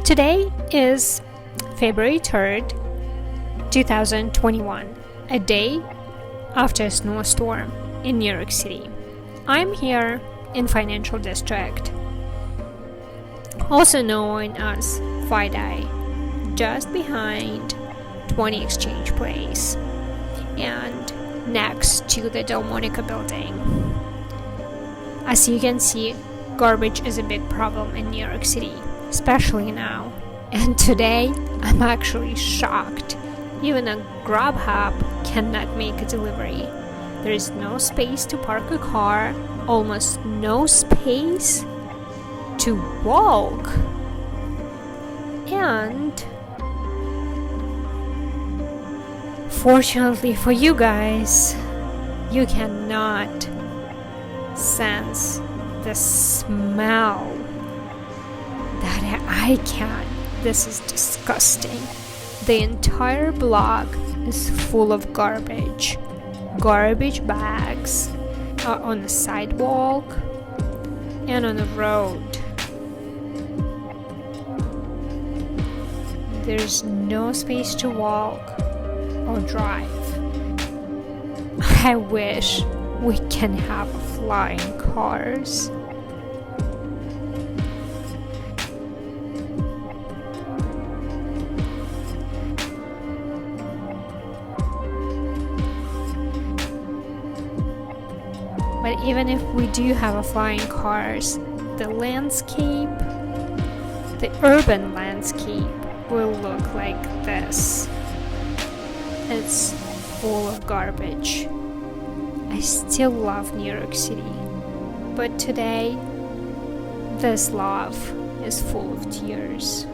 Today is February 3rd, 2021, a day after a snowstorm in New York City. I'm here in Financial District, also known as FIDI, just behind 20 Exchange Place and next to the Delmonica building. As you can see, garbage is a big problem in New York City, especially now. And today, I'm actually shocked. Even a Grubhub cannot make a delivery. There is no space to park a car, almost no space to walk. And fortunately for you guys, you cannot sense the smell that I can. This is disgusting. The entire block is full of garbage. Garbage bags are on the sidewalk and on the road. There's no space to walk or drive. I wish we can have flying cars. But even if we do have flying cars, the landscape, the urban landscape, will look like this. It's full of garbage. I still love New York City, but today, this love is full of tears.